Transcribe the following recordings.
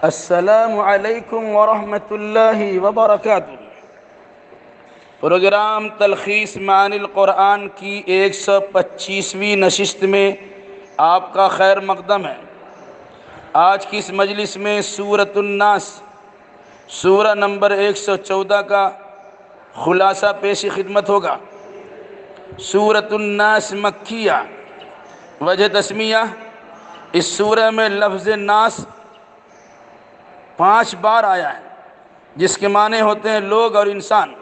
السلام علیکم ورحمۃ اللہ وبرکاتہ۔ پروگرام تلخیص معانی القرآن کی 125ویں نشست میں آپ کا خیر مقدم ہے۔ آج کی اس مجلس میں سورۃ الناس سورہ نمبر 114 کا خلاصہ پیش خدمت ہوگا۔ سورۃ الناس مکیہ، وجہ تسمیہ، اس سورہ میں لفظ ناس 5 بار آیا ہے، جس کے معنی ہوتے ہیں لوگ اور انسان۔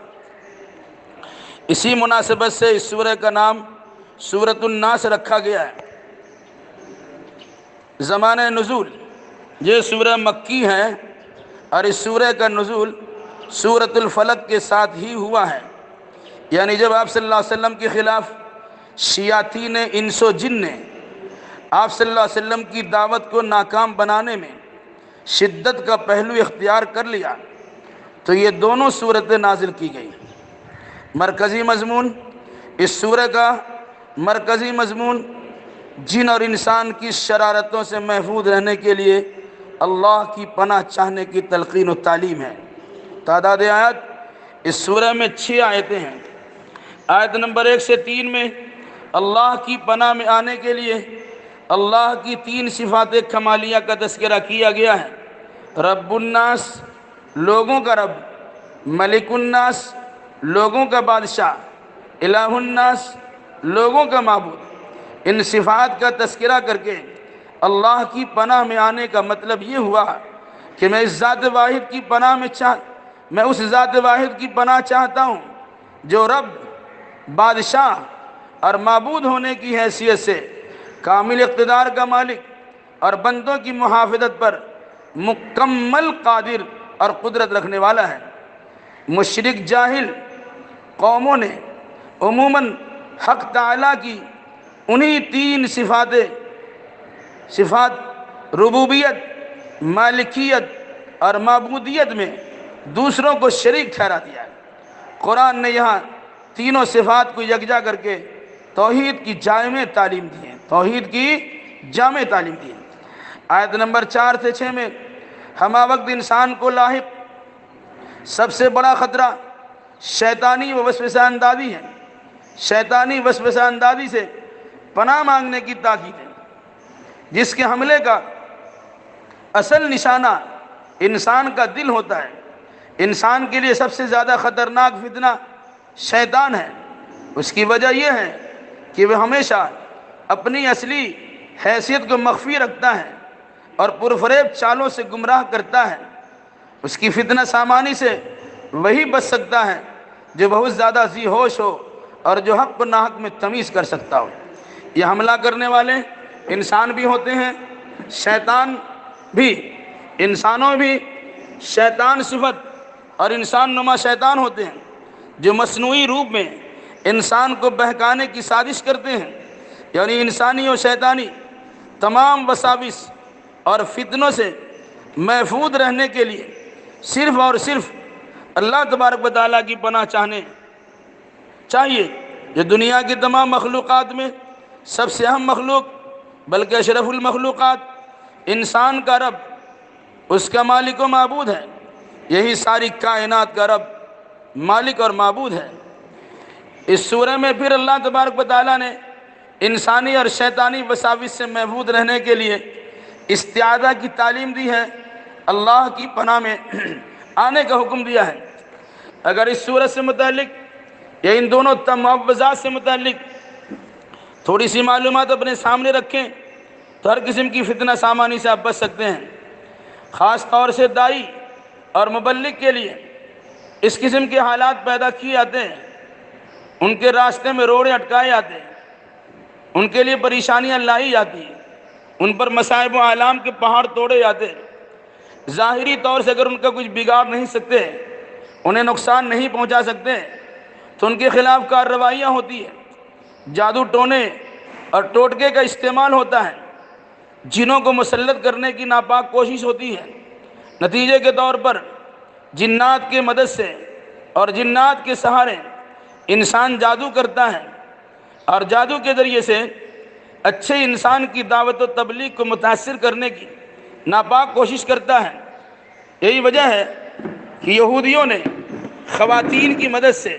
اسی مناسبت سے اس سورہ کا نام سورۃ الناس رکھا گیا ہے۔ زمانہ نزول، یہ سورہ مکی ہے اور اس سورہ کا نزول سورۃ الفلق کے ساتھ ہی ہوا ہے، یعنی جب آپ صلی اللہ علیہ وسلم کے خلاف شیاطین انس و جن نے آپ صلی اللہ علیہ وسلم کی دعوت کو ناکام بنانے میں شدت کا پہلو اختیار کر لیا تو یہ دونوں صورتیں نازل کی گئی۔ مرکزی مضمون اس سورہ کا مرکزی مضمون جن اور انسان کی شرارتوں سے محفوظ رہنے کے لیے اللہ کی پناہ چاہنے کی تلقین و تعلیم ہے۔ تعداد آیات اس سورہ میں 6 آیتیں ہیں۔ آیت نمبر 1 سے 3 میں اللہ کی پناہ میں آنے کے لیے اللہ کی 3 صفات کمالیہ کا تذکرہ کیا گیا ہے۔ رب الناس، لوگوں کا رب، ملک الناس، لوگوں کا بادشاہ، الہ الناس، لوگوں کا معبود۔ ان صفات کا تذکرہ کر کے اللہ کی پناہ میں آنے کا مطلب یہ ہوا کہ میں اس ذات واحد کی پناہ میں اس ذات واحد کی پناہ چاہتا ہوں جو رب، بادشاہ اور معبود ہونے کی حیثیت سے کامل اقتدار کا مالک اور بندوں کی محافظت پر مکمل قادر اور قدرت رکھنے والا ہے۔ مشرک جاہل قوموں نے عموماً حق تعالیٰ کی انہی 3 صفات ربوبیت، مالکیت اور معبودیت میں دوسروں کو شریک ٹھہرا دیا ہے۔ قرآن نے یہاں تینوں صفات کو یکجا کر کے توحید کی جامع تعلیم دی ہے، توحید کی جامع تعلیم دی ہے۔ آیت نمبر 4 سے 6 میں ہمہ وقت انسان کو لاحق سب سے بڑا خطرہ شیطانی وسوسہ اندازی ہے۔ شیطانی وسوسہ اندازی سے پناہ مانگنے کی تاکید ہے، جس کے حملے کا اصل نشانہ انسان کا دل ہوتا ہے۔ انسان کے لیے سب سے زیادہ خطرناک فتنہ شیطان ہے۔ اس کی وجہ یہ ہے کہ وہ ہمیشہ اپنی اصلی حیثیت کو مخفی رکھتا ہے اور پرفریب چالوں سے گمراہ کرتا ہے۔ اس کی فتنہ سامانی سے وہی بچ سکتا ہے جو بہت زیادہ ذی ہوش ہو اور جو حق و ناحق میں تمیز کر سکتا ہو۔ یہ حملہ کرنے والے انسان بھی ہوتے ہیں، شیطان بھی، انسانوں بھی شیطان صفت اور انسان نما شیطان ہوتے ہیں جو مصنوعی روپ میں انسان کو بہکانے کی سازش کرتے ہیں، یعنی انسانی اور شیطانی تمام وساوس اور فتنوں سے محفوظ رہنے کے لیے صرف اور صرف اللہ تبارک و تعالیٰ کی پناہ چاہنے چاہیے۔ یہ دنیا کی تمام مخلوقات میں سب سے اہم مخلوق بلکہ اشرف المخلوقات انسان کا رب، اس کا مالک و معبود ہے۔ یہی ساری کائنات کا رب، مالک اور معبود ہے۔ اس سورہ میں پھر اللہ تبارک و تعالیٰ نے انسانی اور شیطانی وساوس سے محفوظ رہنے کے لیے استعاذہ کی تعلیم دی ہے، اللہ کی پناہ میں آنے کا حکم دیا ہے۔ اگر اس سورت سے متعلق یا ان دونوں معوذات سے متعلق تھوڑی سی معلومات اپنے سامنے رکھیں تو ہر قسم کی فتنہ سامانی سے آپ بچ سکتے ہیں۔ خاص طور سے داعی اور مبلغ کے لیے اس قسم کے حالات پیدا کیے جاتے ہیں، ان کے راستے میں روڑے اٹکائے جاتے ہیں، ان کے لیے پریشانیاں لائی جاتی ہیں، ان پر مصائب و آلام کے پہاڑ توڑے جاتے ہیں۔ ظاہری طور سے اگر ان کا کچھ بگاڑ نہیں سکتے، انہیں نقصان نہیں پہنچا سکتے، تو ان کے خلاف کارروائیاں ہوتی ہیں۔ جادو ٹونے اور ٹوٹکے کا استعمال ہوتا ہے، جنوں کو مسلط کرنے کی ناپاک کوشش ہوتی ہے۔ نتیجے کے طور پر جنات کے مدد سے اور جنات کے سہارے انسان جادو کرتا ہے اور جادو کے ذریعے سے اچھے انسان کی دعوت و تبلیغ کو متاثر کرنے کی ناپاک کوشش کرتا ہے۔ یہی وجہ ہے کہ یہودیوں نے خواتین کی مدد سے،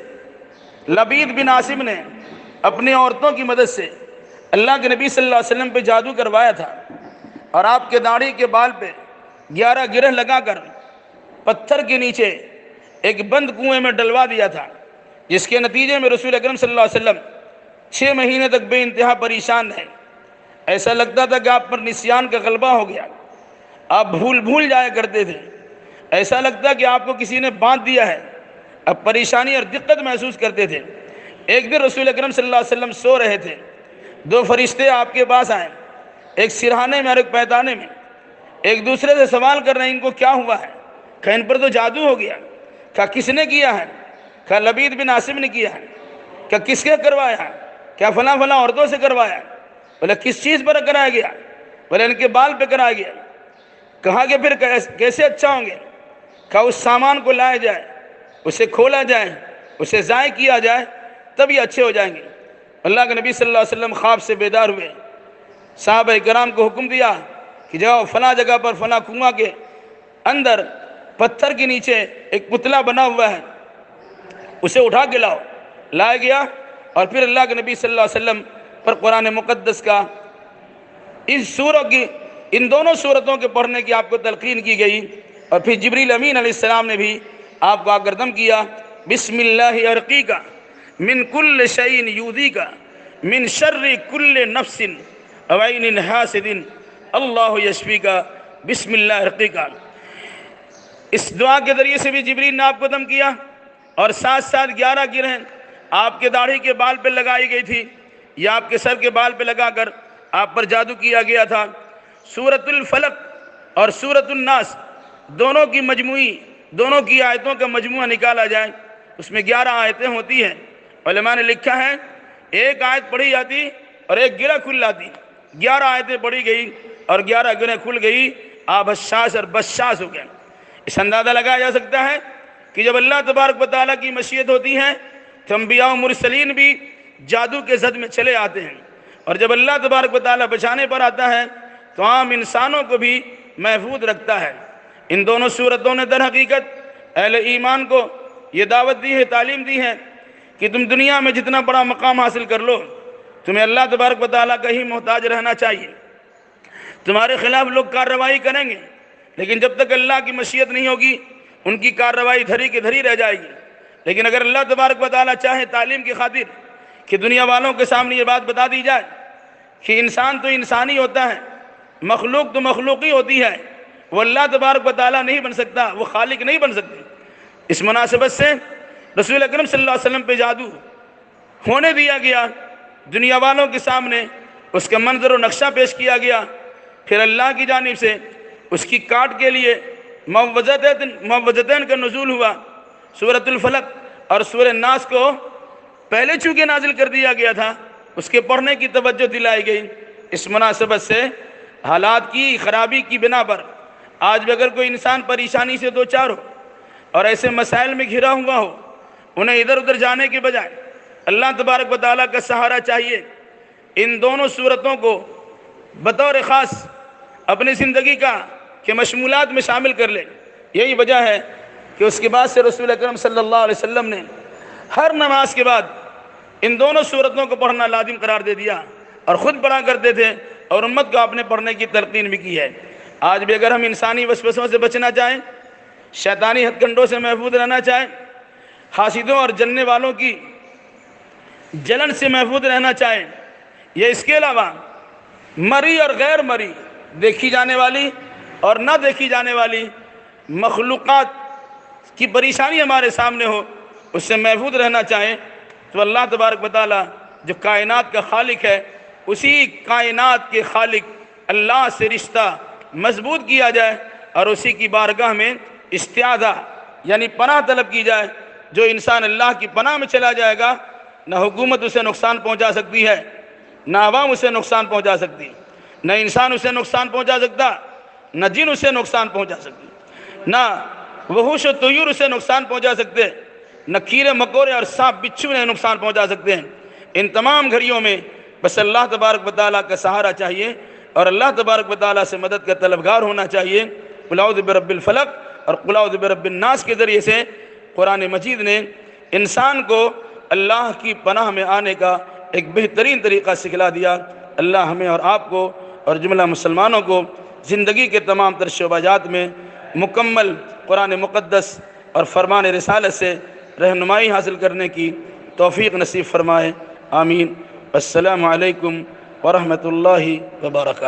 لبید بن عاصم نے اپنی عورتوں کی مدد سے اللہ کے نبی صلی اللہ علیہ وسلم پہ جادو کروایا تھا، اور آپ کے داڑھی کے بال پہ 11 گرہ لگا کر پتھر کے نیچے ایک بند کنویں میں ڈلوا دیا تھا، جس کے نتیجے میں رسول اکرم صلی اللہ علیہ وسلم 6 مہینے تک بے انتہا پریشان رہے۔ ایسا لگتا تھا کہ آپ پر نسیان کا غلبہ ہو گیا، آپ بھول جایا کرتے تھے، ایسا لگتا کہ آپ کو کسی نے باندھ دیا ہے، اب پریشانی اور دقت محسوس کرتے تھے۔ ایک دن رسول اکرم صلی اللہ علیہ وسلم سو رہے تھے، 2 فرشتے آپ کے پاس آئے، ایک سرہانے میں اور ایک پیدانے میں، ایک دوسرے سے سوال کر رہے ہیں ان کو کیا ہوا ہے؟ کہ ان پر تو جادو ہو گیا۔ کہا کس نے کیا ہے؟ کہا لبید بن عاصم نے کیا ہے۔ کہا کس کے کروایا ہے؟ کیا فلاں عورتوں سے کروایا ہے۔ بولے کس چیز پر کرایا گیا؟ بولے ان کے بال پہ کرایا گیا۔ کہا کہ پھر کیسے اچھا ہوں گے؟ کہا اس سامان کو لایا جائے، اسے کھولا جائے، اسے ضائع کیا جائے، تب یہ اچھے ہو جائیں گے۔ اللہ کے نبی صلی اللہ علیہ وسلم خواب سے بیدار ہوئے، صحابہ کرام کو حکم دیا کہ جاؤ فلاں جگہ پر فلاں کنواں کے اندر پتھر کے نیچے ایک پتلا بنا ہوا ہے، اسے اٹھا کے لاؤ۔ لایا گیا، اور پھر اللہ کے نبی صلی اللہ علیہ وسلم پر قرآن مقدس کا ان دونوں صورتوں کے پڑھنے کی آپ کو تلقین کی گئی، اور پھر جبریل امین علیہ السلام نے بھی آپ کو آگردم کیا، بسم اللہ ارقیکا من کل شیء یؤذیکا من شر کل نفس او عین حاسد اللہ یشفیکا بسم اللہ ارقیکا۔ اس دعا کے ذریعے سے بھی جبریل نے آپ کو دم کیا، اور ساتھ ساتھ 11 گرہیں آپ کے داڑھی کے بال پہ لگائی گئی تھی، یا آپ کے سر کے بال پہ لگا کر آپ پر جادو کیا گیا تھا۔ سورۃ الفلق اور سورۃ الناس دونوں کی آیتوں کا مجموعہ نکالا جائے، اس میں 11 آیتیں ہوتی ہیں۔ علماء نے لکھا ہے ایک آیت پڑھی جاتی اور ایک گرہ کھل جاتی، 11 آیتیں پڑھی گئی اور 11 گرہیں کھل گئی، آپ حشاش اور بشاش ہو گئے۔ اس اندازہ لگایا جا سکتا ہے کہ جب اللہ تبارک و تعالیٰ کی مشیت ہوتی ہے تو انبیاء و مرسلین بھی جادو کے زد میں چلے آتے ہیں، اور جب اللہ تبارک و تعالیٰ بچانے پر آتا ہے تو عام انسانوں کو بھی محفوظ رکھتا ہے۔ ان دونوں صورتوں نے در حقیقت اہل ایمان کو یہ دعوت دی ہے، تعلیم دی ہے کہ تم دنیا میں جتنا بڑا مقام حاصل کر لو، تمہیں اللہ تبارک و تعالیٰ کا ہی محتاج رہنا چاہیے۔ تمہارے خلاف لوگ کارروائی کریں گے، لیکن جب تک اللہ کی مشیت نہیں ہوگی ان کی کارروائی دھری کی دھری رہ جائے گی۔ لیکن اگر اللہ تبارک و تعالیٰ چاہے تعلیم کی خاطر کہ دنیا والوں کے سامنے یہ بات بتا دی جائے کہ انسان تو انسانی ہوتا ہے، مخلوق تو مخلوقی ہوتی ہے، وہ اللہ تبارک و تعالیٰ نہیں بن سکتا، وہ خالق نہیں بن سکتے، اس مناسبت سے رسول اکرم صلی اللہ علیہ وسلم پہ جادو ہونے دیا گیا، دنیا والوں کے سامنے اس کا منظر و نقشہ پیش کیا گیا، پھر اللہ کی جانب سے اس کی کاٹ کے لیے معوذتین کا نزول ہوا۔ سورۃ الفلق اور سورۃ الناس کو پہلے چونکہ نازل کر دیا گیا تھا، اس کے پڑھنے کی توجہ دلائی گئی۔ اس مناسبت سے حالات کی خرابی کی بنا پر آج بھی اگر کوئی انسان پریشانی سے دوچار ہو اور ایسے مسائل میں گھرا ہوا ہو، انہیں ادھر ادھر جانے کے بجائے اللہ تبارک و تعالیٰ کا سہارا چاہیے۔ ان دونوں صورتوں کو بطور خاص اپنی زندگی کے مشمولات میں شامل کر لے۔ یہی وجہ ہے کہ اس کے بعد سے رسول اکرم صلی اللہ علیہ وسلم نے ہر نماز کے بعد ان دونوں صورتوں کو پڑھنا لازم قرار دے دیا، اور خود پڑھا کرتے تھے اور امت کو اپنے پڑھنے کی تلقین بھی کی ہے۔ آج بھی اگر ہم انسانی وسوسوں سے بچنا چاہیں، شیطانی ہتھ کنڈوں سے محفوظ رہنا چاہیں، حاسدوں اور جلنے والوں کی جلن سے محفوظ رہنا چاہیں، یہ اس کے علاوہ مری اور غیر مری، دیکھی جانے والی اور نہ دیکھی جانے والی مخلوقات کی پریشانی ہمارے سامنے ہو، اس سے محفوظ رہنا چاہیں تو اللہ تبارک و تعالیٰ جو کائنات کا خالق ہے، اسی کائنات کے خالق اللہ سے رشتہ مضبوط کیا جائے، اور اسی کی بارگاہ میں استعاذہ یعنی پناہ طلب کی جائے۔ جو انسان اللہ کی پناہ میں چلا جائے گا، نہ حکومت اسے نقصان پہنچا سکتی ہے، نہ عوام اسے نقصان پہنچا سکتی، نہ انسان اسے نقصان پہنچا سکتا، نہ جن اسے نقصان پہنچا سکتی، نہ وحوش و طیور اسے نقصان پہنچا سکتے، نہ کیڑے مکوڑے اور سانپ بچھو انہیں نقصان پہنچا سکتے ہیں۔ ان تمام گھڑیوں میں بس اللہ تبارک و تعالیٰ کا سہارا چاہیے، اور اللہ تبارک و تعالیٰ سے مدد کا طلبگار ہونا چاہیے۔ قل اعوذ برب الفلق اور قل اعوذ برب الناس کے ذریعے سے قرآن مجید نے انسان کو اللہ کی پناہ میں آنے کا ایک بہترین طریقہ سکھلا دیا۔ اللہ ہمیں اور آپ کو اور جملہ مسلمانوں کو زندگی کے تمام تر شعبہ جات میں مکمل قرآن مقدس اور فرمان رسالت سے رہنمائی حاصل کرنے کی توفیق نصیب فرمائے، آمین۔ السلام علیکم ورحمۃ اللہ وبرکاتہ۔